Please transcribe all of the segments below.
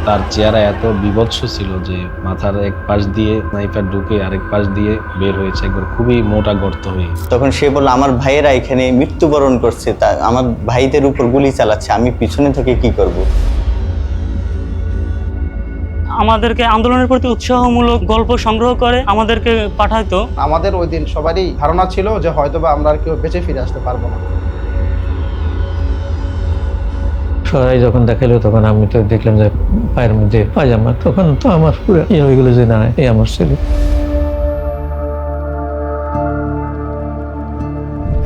তার চেহারা এত বিভৎস ছিল যে মাথার এক পাশ দিয়ে স্নাইপার ঢুকে আরেক পাশ দিয়ে বের হয়েছে, একবার খুবই মোটা গর্ত হয়ে। তখন সে বলল, আমার ভাইয়েরা এখানে মৃত্যুবরণ করছে, তা আমার ভাইদের উপর গুলি চালাচ্ছে, আমি পিছনে থেকে কি করব? আমাদেরকে আন্দোলনের প্রতি উৎসাহমূলক গল্প সংগ্রহ করে আমাদেরকে পাঠাইতো। আমাদের ওই দিন সবারই ধারণা ছিল যে হয়তোবা আমরা আর কেউ বেঁচে ফিরে আসতে পারবো না। সবাই যখন দেখালো তখন আমি তো দেখলাম যে পায়ের মধ্যে পায়জামা, তখন তো আমার পুরো হয়ে গেলো যে না, এই আমার ছেলে।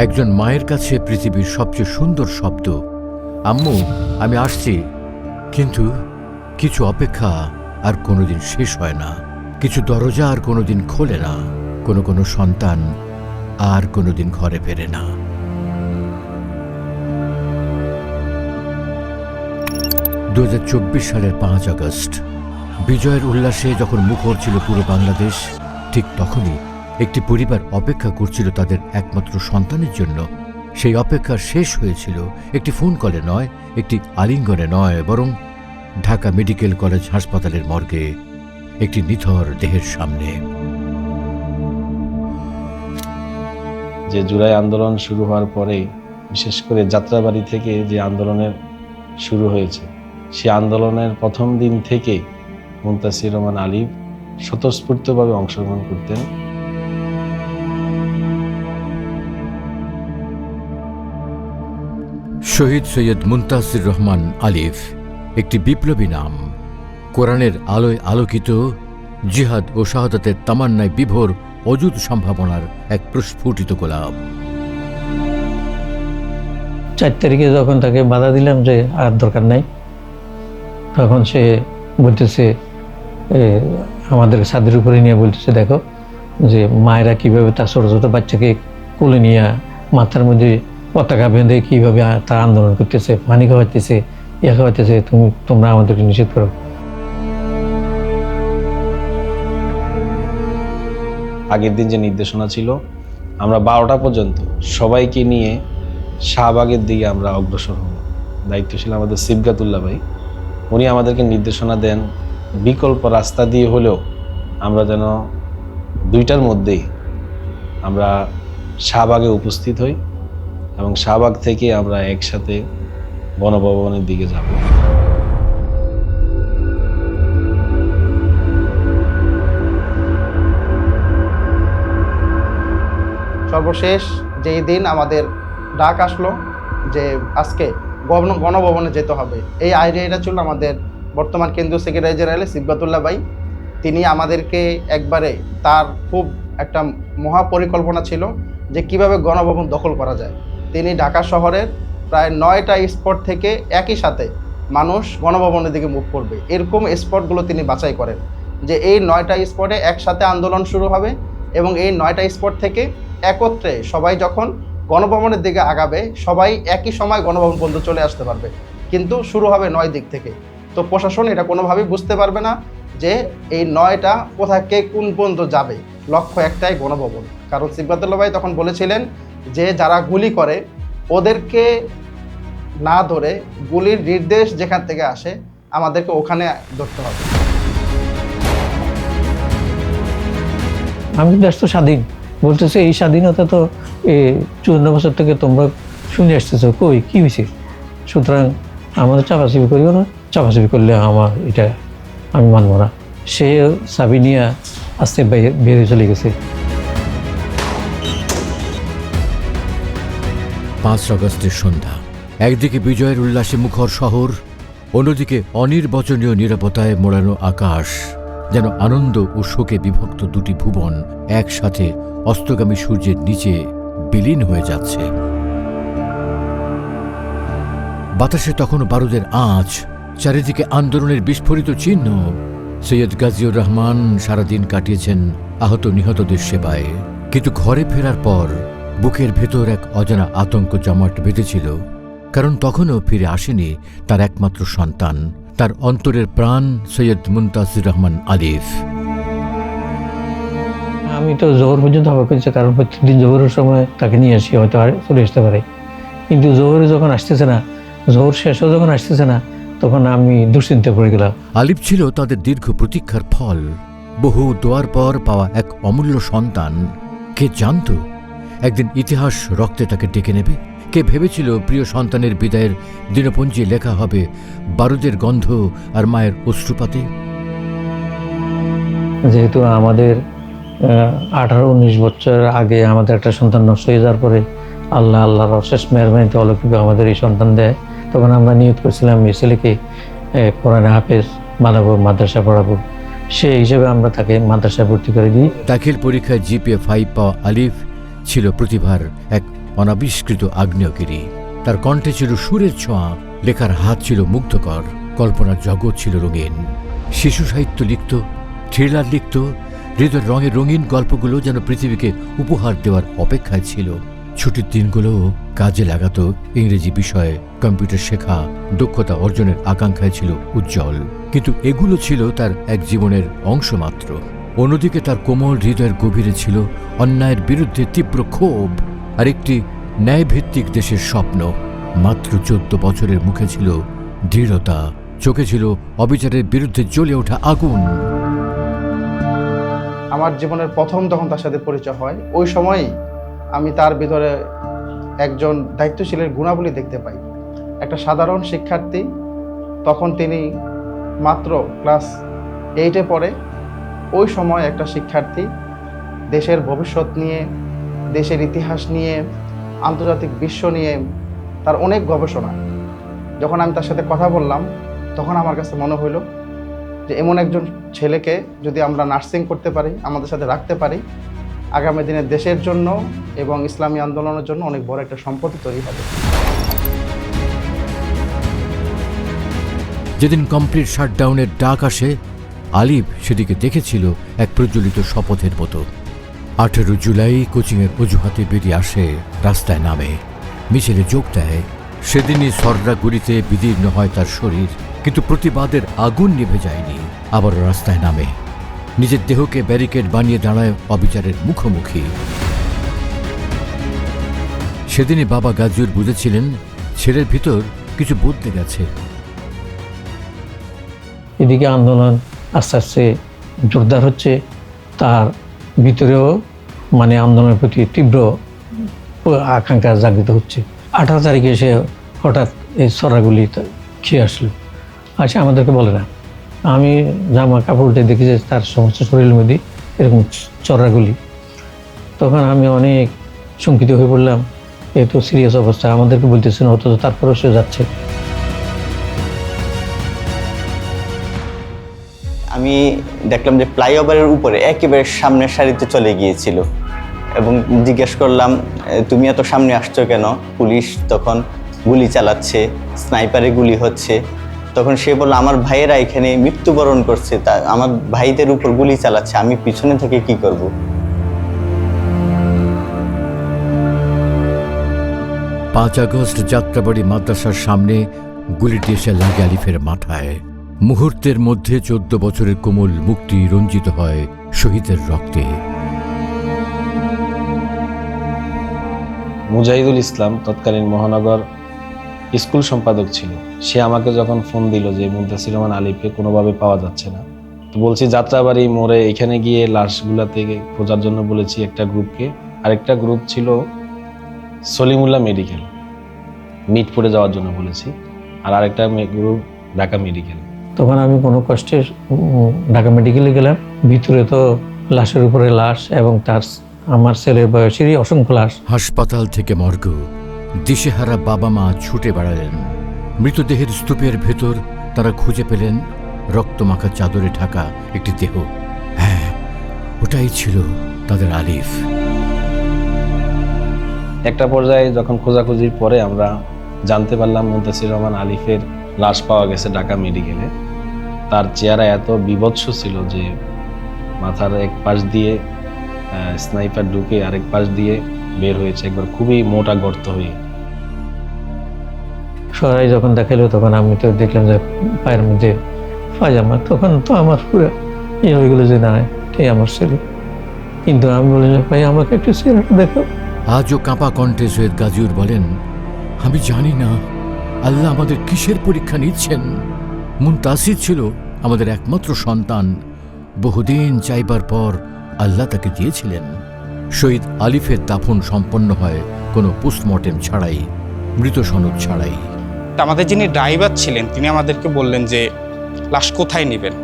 একজন মায়ের কাছে পৃথিবীর সবচেয়ে সুন্দর শব্দ, আম্মু আমি আসছি। কিন্তু কিছু অপেক্ষা আর কোনোদিন শেষ হয় না, কিছু দরজা আর কোনোদিন খোলে না, কোনো সন্তান আর কোনোদিন ঘরে ফেরে না। 2024 সালের 5 আগস্ট বিজয়ের উল্লাসে যখন মুখর ছিল পুরো বাংলাদেশ, ঠিক তখনই একটি পরিবার অপেক্ষা করছিল তাদের একমাত্র সন্তানের জন্য। সেই অপেক্ষা শেষ হয়েছিল একটি ফোন কলে নয়, একটি আলিঙ্গনে নয়, বরং ঢাকা মেডিকেল কলেজ হাসপাতালের মর্গে একটি নিথর দেহের সামনে। যে জুলাই আন্দোলন শুরু হওয়ার পরে, বিশেষ করে যাত্রাবাড়ি থেকে যে আন্দোলনের শুরু হয়েছে, সে আন্দোলনের প্রথম দিন থেকে মুনতাসির রহমান আলিফ স্বতঃস্ফূর্তভাবে অংশগ্রহণ করতেন। শহীদ সৈয়দ মুনতাসির রহমান আলিফ একটি বিপ্লবী নাম, কোরআনের আলোয় আলোকিত, জিহাদ ও শাহাদাতের তামান্নায় বিভোর অযুত সম্ভাবনার এক প্রস্ফুটিত গোলাপ। 4 তারিখে যখন তাকে বাধা দিলাম যে আর দরকার নাই, তখন সে বলতেছে, আমাদের ছাদের উপরে নিয়ে বলতেছে, দেখো যে মায়েরা কিভাবে তার ছোট ছোট বাচ্চাকে কোলে নিয়ে মাথার মধ্যে পতাকা বেঁধে কিভাবে তার আন্দোলন করতেছে, পানি খাওয়াইতেছে, ইয়া খাওয়াইতেছে, তোমরা আমাদেরকে নিষেধ করো। আগের দিন যে নির্দেশনা ছিল, আমরা 12টা পর্যন্ত সবাইকে নিয়ে শাহবাগের দিকে আমরা অগ্রসর হব। দায়িত্বশীল আমাদের সিবগাতুল্লাহ ভাই, উনি আমাদেরকে নির্দেশনা দেন বিকল্প রাস্তা দিয়ে হলেও আমরা যেন 2টার মধ্যেই আমরা শাহবাগে উপস্থিত হই এবং শাহবাগ থেকে আমরা একসাথে গণভবনের দিকে যাব। সর্বশেষ যেই দিন আমাদের ডাক আসলো যে আজকে গণভবনে যেতে হবে, এই আইডিয়াটা ছিল আমাদের বর্তমান কেন্দ্রীয় সেক্রেটারি জেনারেল সিবগাতুল্লাহ ভাই। তিনি আমাদেরকে একবারে, তার খুব একটা মহাপরিকল্পনা ছিল যে কিভাবে গণভবন দখল করা যায়। তিনি ঢাকা শহরের প্রায় 9টা স্পট থেকে একই সাথে মানুষ গণভবনের দিকে মুভ করবে, এরকম স্পটগুলো তিনি বাছাই করেন যে এই 9টা স্পটে একসাথে আন্দোলন শুরু হবে এবং এই 9টা স্পট থেকে একত্রে সবাই যখন গণভবনের দিকে আগাবে, সবাই একই সময় গণভবন পর্যন্ত চলে আসতে পারবে, কিন্তু শুরু হবে 9 দিক থেকে। তো প্রশাসন এটা কোনোভাবেই বুঝতে পারবে না যে এই 9টা কোথায় কে কোন পর্যন্ত যাবে, লক্ষ্য একটাই গণভবন। কারণ সিবগাতুল্লাহ ভাই তখন বলেছিলেন যে যারা গুলি করে ওদেরকে না ধরে গুলির নির্দেশ যেখান থেকে আসে আমাদেরকে ওখানে ধরতে হবে। আমি দেশ তো স্বাধীন বলতেছে, এই স্বাধীনতা তো 54 বছর থেকে তোমরা শুনে আসতেছো, কই কি হয়েছে? সুতরাং আমাদের চাপাচাপি করিও না, চাপাচাপি করলে আমার এটা আমি মানব না। সে চাবি নিয়ে আস্তে বেরিয়ে চলে গেছে। 5 আগস্টের সন্ধ্যা, একদিকে বিজয়ের উল্লাসে মুখর শহর, অন্যদিকে অনির্বচনীয় নিরাপত্তায় মোড়ানো আকাশ, যেন আনন্দ ও শোকে বিভক্ত 2টি ভুবন একসাথে অস্তগামী সূর্যের নিচে বিলীন হয়ে যাচ্ছে। বাতাসে তখনও বারুদের আঁচ, চারিদিকে আন্দোলনের বিস্ফোরিত চিহ্ন। সৈয়দ গাজীউর রহমান সারাদিন কাটিয়েছেন আহত নিহতদের সেবায়, কিন্তু ঘরে ফেরার পর বুকের ভেতর এক অজানা আতঙ্ক জমাট বেঁধেছিল, কারণ তখনও ফিরে আসেনি তার একমাত্র সন্তান, তার অন্তরের প্রাণ সৈয়দ মুনতাসির রহমান আলিফ। আমি তো জোহর পর্যন্ত অবাক হয়েছে, কারণ প্রত্যেকদিন জোহরের সময় তাকে নিয়ে আসি, হয়তো আর চলে আসতে পারে, কিন্তু জোহরে যখন আসতেছে না, জোহর শেষও যখন আসতেছে না, তখন আমি দুশ্চিন্তা পড়ে গেলাম। আলিফ ছিল তাদের দীর্ঘ প্রতীক্ষার ফল, বহু দোয়ার পর পাওয়া এক অমূল্য সন্তান। কে জানতো একদিন ইতিহাস রক্তে তাকে ডেকে নেবে? কে ভেবেছিল প্রিয় সন্তানের বিদায়ের দিনপঞ্জি লেখা হবে বারুদের গন্ধ আর মায়ের অশ্রুপাতে? যেহেতু আমাদের 18-19 বছর আগে আমাদের একটা সন্তান নষ্ট হয়ে যাওয়ার পরে আল্লাহর অশেষ মেহরবানিতে অলৌকিক আমাদের এই সন্তান দেয়, তখন আমরা নিয়ত করেছিলাম এই ছেলেকে কোরআনে হাফেজ বানাবো, মাদ্রাসা পড়াবো। সেই হিসেবে আমরা তাকে মাদ্রাসায় ভর্তি করে দিই। দাখিল পরীক্ষায় জিপিএ 5 পাওয়া আলিফ ছিল প্রতিভার এক অনাবিষ্কৃত আগ্নেয়গিরি। তার কণ্ঠে ছিল সুরের ছোঁয়া, লেখার হাত ছিল মুগ্ধকর, কল্পনার জগৎ ছিল রঙিন। শিশু সাহিত্য লিখত, থ্রিলার লিখত, হৃদয়ের রঙে রঙিন গল্পগুলো যেন পৃথিবীকে উপহার দেওয়ার অপেক্ষায় ছিল। ছুটির দিনগুলো কাজে লাগাতো ইংরেজি বিষয়ে, কম্পিউটার শেখা, দক্ষতা অর্জনের আকাঙ্ক্ষায় ছিল উজ্জ্বল। কিন্তু এগুলো ছিল তার এক জীবনের অংশ মাত্র। অন্যদিকে তার কোমল হৃদয়ের গভীরে ছিল অন্যায়ের বিরুদ্ধে তীব্র ক্ষোভ আর একটি ন্যায়ভিত্তিক দেশের স্বপ্ন। মাত্র 14 বছরের মুখে ছিল দৃঢ়তা, চোখে ছিল অবিচারের বিরুদ্ধে জ্বলে ওঠা আগুন। আমার জীবনের প্রথম যখন তার সাথে পরিচয় হয়, ওই সময়ই আমি তার ভিতরে একজন দায়িত্বশীলের গুণাবলী দেখতে পাই। একটা সাধারণ শিক্ষার্থী, তখন তিনি মাত্র ক্লাস 8-এ পড়ে। ওই সময় একটা শিক্ষার্থী দেশের ভবিষ্যৎ নিয়ে, দেশের ইতিহাস নিয়ে, আন্তর্জাতিক বিশ্ব নিয়ে তার অনেক গবেষণা। যখন আমি তার সাথে কথা বললাম, তখন আমার কাছে মনে হইল যে এমন একজন ছেলেকে যদি আমরা নার্সিং করতে পারি, আমাদের সাথে রাখতে পারি, আগামী দিনে দেশের জন্য এবং ইসলামী আন্দোলনের জন্য অনেক বড় একটা সম্পত্তি তৈরি হবে। যেদিন কমপ্লিট শাটডাউনের ডাক আসে, আলিফ সেদিকে দেখেছিল এক প্রজ্বলিত শপথের মতো। 18 জুলাই কোচিংয়ের অজুহাতে বেরিয়ে আসে, রাস্তায় নামে, মিছিলে যোগ দেয়। সেদিনই সররা গুলিতে বিদীর্ণ হয় তার শরীর, কিন্তু প্রতিবাদের আগুন নিভে যায়নি। আবার রাস্তায় নামে, নিজের দেহকে ব্যারিকেড বানিয়ে দাঁড়ায় অবিচারের মুখোমুখি। সেদিনই বাবা গাজীর বুঝেছিলেন ছেলের ভিতর কিছু বদলে গেছে। এদিকে আন্দোলন আস্তে আস্তে জোরদার হচ্ছে, তার ভিতরেও মানে আন্দোলনের প্রতি তীব্র আকাঙ্ক্ষা জাগৃত হচ্ছে। 18 তারিখে সে হঠাৎ এই ছড়াগুলি খেয়ে আসলো, আসে আমাদেরকে বলে না। আমি জামা কাপড় উঠে দেখি যে তার সমস্ত শরীরের মধ্যে এরকম চড়াগুলি। তখন আমি অনেক শঙ্কিত হয়ে পড়লাম, এ তো সিরিয়াস অবস্থা, আমাদেরকে বলতেছেন, অথচ তারপরেও সে যাচ্ছে। আমি দেখলাম যে ফ্লাইওভারের উপরে একেবারে সামনের সারিতে চলে গিয়েছিল এবং জিজ্ঞেস করলাম, তুমি এত সামনে আসছো কেন? পুলিশ তখন গুলি চালাচ্ছে, স্নাইপারে গুলি হচ্ছে। তখন সে বলল, আমার ভাইয়েরা এখানে মৃত্যুবরণ করছে, তা আমার ভাইদের উপর গুলি চালাচ্ছে, আমি পিছনে থেকে কি করব? 5 আগস্ট যাত্রাবাড়ি মাদ্রাসার সামনে গুলিটি এসে লাগে আলিফের মাথায়। মুহূর্তের মধ্যে 14 বছরের কোমল মুখটি রঞ্জিত হয় শহীদের রক্তে। মুজাহিদুল ইসলাম তৎকালীন মহানগর স্কুল সম্পাদক ছিল। সে আমাকে যখন ফোন দিল যে মুদ্দাসির রহমান আলিফকে কোনোভাবে পাওয়া যাচ্ছে না, তো বলছি যাত্রাবাড়ি মোড়ে এখানে গিয়ে লাশগুলা থেকে খোঁজার জন্য বলেছি একটা গ্রুপকে। আরেকটা গ্রুপ ছিল সলিমুল্লাহ মেডিকেল, মিটপুরে যাওয়ার জন্য বলেছি, আর আরেকটা গ্রুপ ঢাকা মেডিকেল। তখন আমি কোনো কষ্টে ঢাকা মেডিকেলে গেলাম। ভিতরে তো লাশের উপরে লাশ এবং তার আমার ছেলের বয়সেরই অসংখ্য লাশ। হাসপাতাল থেকে মর্গ, দিশেহারা বাবা মা ছুটে বেড়ালেন। মৃতদেহের স্তূপের ভেতর তারা খুঁজে পেলেন রক্তমাখা চাদরে ঢাকা একটি দেহ। হ্যাঁ, ওটাই ছিল তাদের আলিফ। একটা পর্যায়ে যখন খোঁজাখুঁজির পরে আমরা জানতে পারলাম মুদ্দাসির রহমান আলিফের লাশ পাওয়া গেছে ঢাকা মেডিকেলে। তার চেহারা এত বিভৎস ছিল যে মাথার এক পাশ দিয়ে স্নাইপার ঢুকে আরেক পাশ দিয়ে বের হয়েছে, একবার খুবই মোটা গর্ত হয়ে। সরাই যখন দেখালো তখন আমি তো দেখলাম যে পায়ের মধ্যে পায়জামা। তখন তো আমার পুরো ইয়ে হয়ে গেলো যে না, এটাই আমার ছেলে। কিন্তু আমি বললাম, ভাই আমাকে একটু চেহারাটা দেখো। আজও কাঁপা কণ্ঠে সৈয়দ গাজীর বলেন, আমি জানি না আল্লাহ আমাদের কিসের পরীক্ষা নিচ্ছেন। মুনতাসির ছিল আমাদের একমাত্র সন্তান। বহুদিন চাইবার পর আল্লাহ তাকে দিয়েছিলেন। শহীদ আলিফের দাফন সম্পন্ন হয় কোনো পোস্টমর্টেম ছাড়াই, মৃত সনদ ছাড়াই। আমাদের যিনি ড্রাইভার ছিলেন তিনি আমাদেরকে বললেন যে লাশ কোথায় নেবেন।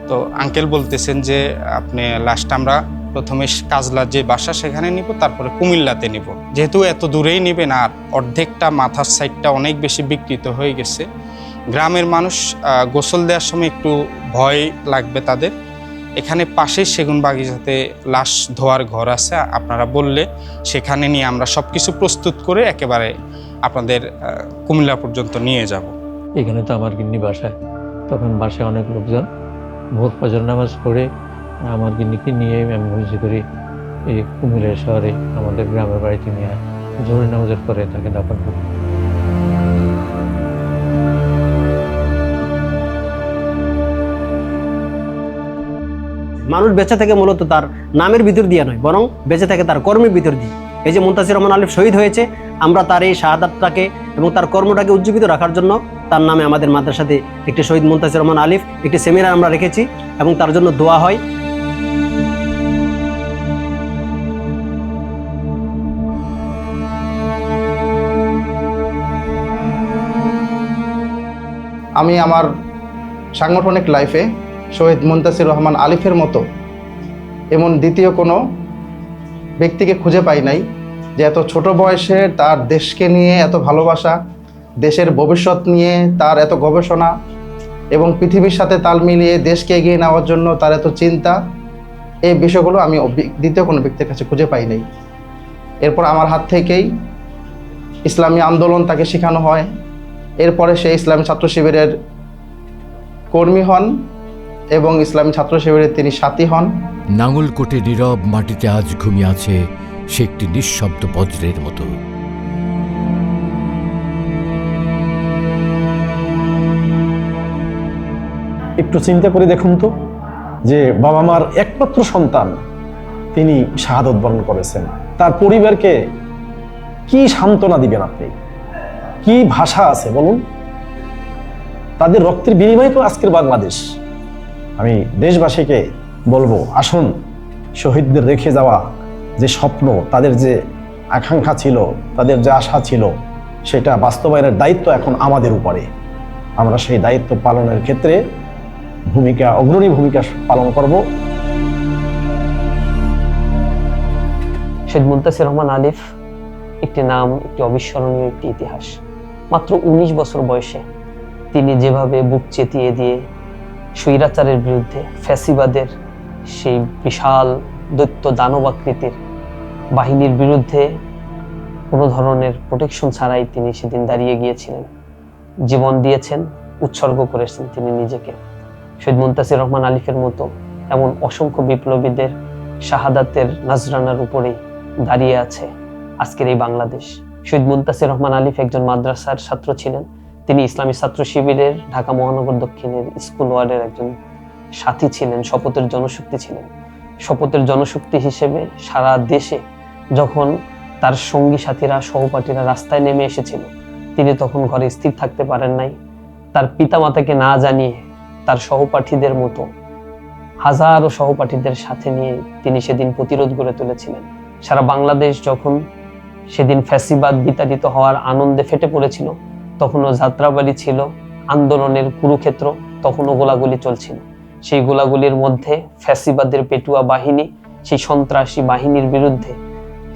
তো আঙ্কেল বলতেছেন যে আপনি লাশটা আমরা প্রথমে কাজলার যে বাসা সেখানে নিব, তারপরে কুমিল্লাতে নিব। যেহেতু এত দূরেই নেবেন আর অর্ধেকটা মাথার সাইডটা অনেক বেশি বিকৃত হয়ে গেছে, গ্রামের মানুষ গোসল দেওয়ার সময় একটু ভয় লাগবে তাদের। এখানে পাশেই সেগুন বাগিচাতে লাশ ধোয়ার ঘর আছে, আপনারা বললে সেখানে নিয়ে আমরা সব কিছু প্রস্তুত করে একেবারে আপনাদের কুমিল্লা পর্যন্ত নিয়ে যাব। এখানে তো আমার গিন্নি বাসায়, তখন বাসায় অনেক লোকজন। ভোর ফজর নামাজ পড়ে আমার গিন্নিকে নিয়ে আমি মসজিদ করি এই কুমিল্লা শহরে আমাদের গ্রামের বাড়িতে নিয়ে জোহরের নামাজের পরে তাকে দাফন করি। মানুষ বেঁচে থাকে মূলত তার নামের ভিতর দিয়ে নয়, বরং বেঁচে থাকে তার কর্মের ভিতর দিয়ে। এই যে মুনতাসির রহমান আলিফ শহীদ হয়েছে, আমরা তার এই শাহাদাতটাকে এবং তার কর্মটাকে উজ্জীবিত রাখার জন্য তার নামে আমাদের মাদ্রাসাতে একটি শহীদ মুনতাসির রহমান আলিফ একটি সেমিনার আমরা রেখেছি এবং তার জন্য দোয়া হয়। আমি আমার সাংগঠনিক লাইফে শহীদ মুনতাসির রহমান আলিফের মতো এমন দ্বিতীয় কোনো ব্যক্তিকে খুঁজে পাই নাই, যে এত ছোট বয়সে তার দেশকে নিয়ে এত ভালোবাসা, দেশের ভবিষ্যৎ নিয়ে তার এত গবেষণা এবং পৃথিবীর সাথে তাল মিলিয়ে দেশকে এগিয়ে নেওয়ার জন্য তার এত চিন্তা, এই বিষয়গুলো আমি দ্বিতীয় কোনো ব্যক্তির কাছে খুঁজে পাই নাই। এরপর আমার হাত থেকেই ইসলামী আন্দোলন তাকে শেখানো হয়। এরপরে সে ইসলামী ছাত্র শিবিরের কর্মী হন এবং ইসলামী ছাত্র শিবিরের তিনি সাথী হন। নাঙ্গলকোটে নীরব মাটিতে আজ ঘুমিয়ে আছে সে একটি নিঃশব্দ বজ্রের মতো। একটু চিন্তা করে দেখুন তো, যে বাবা মার একমাত্র সন্তান তিনি শাহাদত বরণ করেছেন, তার পরিবারকে কি সান্ত্বনা দিবেন আপনি? কি ভাষা আছে বলুন? তাদের রক্তের বিনিময়ে তো আজকের বাংলাদেশ। আমি দেশবাসীকে বলবো, আসুন শহীদদের রেখে যাওয়া যে স্বপ্ন, তাদের যে আকাঙ্ক্ষা ছিল, তাদের যে আশা ছিল, সেটা বাস্তবায়নের দায়িত্ব এখন আমাদের উপরে। আমরা সেই দায়িত্ব পালনের ক্ষেত্রে অগ্রণী ভূমিকা পালন করব। শহীদ মুনতাসির রহমান আলিফ একটি নাম, একটি অবিস্মরণীয় একটি ইতিহাস। মাত্র 19 বছর বয়সে তিনি যেভাবে বুক চেতিয়ে দিয়ে স্বৈরাচারের বিরুদ্ধে, ফ্যাসিবাদের সেই বিশাল দৈত্য দানবাকৃতির বাহিনীর বিরুদ্ধে কোনো ধরনের প্রোটেকশন ছাড়াই তিনি সেদিন দাঁড়িয়ে গিয়েছিলেন, জীবন দিয়েছেন, উৎসর্গ করেছেন তিনি নিজেকে। শহীদ মুনতাসির রহমান আলিফের মতো এমন অসংখ্য বিপ্লবীদের শাহাদাতের নাজরানার উপরেই দাঁড়িয়ে আছে আজকের এই বাংলাদেশ। শহীদ মুনতাসির রহমান আলিফ একজন মাদ্রাসার ছাত্র ছিলেন। তিনি ইসলামী ছাত্র শিবিরের ঢাকা মহানগর দক্ষিণের স্কুল ওয়ার্ডের একজন সাথী ছিলেন, শপথের জনশক্তি ছিলেন। শপথের জনশক্তি হিসেবে সারা দেশে যখন তার সঙ্গী সাথীরা, সহপাঠীরা রাস্তায় নেমে এসেছিল, তিনি তখন ঘরে স্থির থাকতে পারেন নাই। তার পিতামাতাকে না জানিয়ে তার সহপাঠীদের মতো হাজারো সহপাঠীদের সাথে নিয়ে তিনি সেদিন প্রতিরোধ গড়ে তুলেছিলেন। সারা বাংলাদেশ যখন সেদিন ফ্যাসিবাদ বিতাড়িত হওয়ার আনন্দে ফেটে পড়েছিল, তখনও যাত্রাবাড়ি ছিল আন্দোলনের কুরুক্ষেত্র, তখনও গোলাগুলি চলছিল। সেই গোলাগুলির মধ্যে ফ্যাসিবাদের পেটুয়া বাহিনী, সেই সন্ত্রাসী বাহিনীর বিরুদ্ধে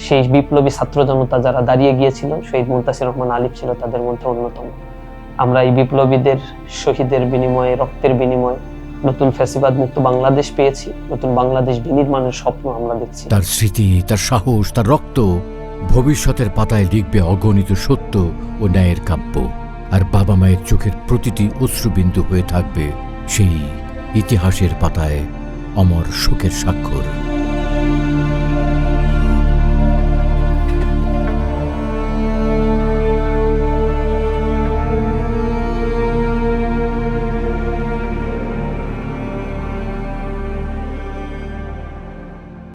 সেই বিপ্লবী ছাত্র জনতা যারা দাঁড়িয়ে গিয়েছিল, শহীদ মুনতাসির রহমান আলিফ ছিল তাদের মধ্যে অন্যতম। আমরা এই বিপ্লবীদের শহীদের বিনিময়ে, রক্তের বিনিময়ে নতুন ফ্যাসিবাদ মুক্ত বাংলাদেশ পেয়েছি, নতুন বাংলাদেশ বিনির্মাণের স্বপ্ন আমরা দেখছি। তার স্মৃতি, তার সাহস, তার রক্ত ভবিষ্যতের পাতায় লিখবে অগণিত সত্য ও ন্যায়ের কাব্য। আর বাবা মায়ের চোখের প্রতিটি অশ্রুবিন্দু হয়ে থাকবে সেই ইতিহাসের পাতায় অমর শোকের স্বাক্ষর।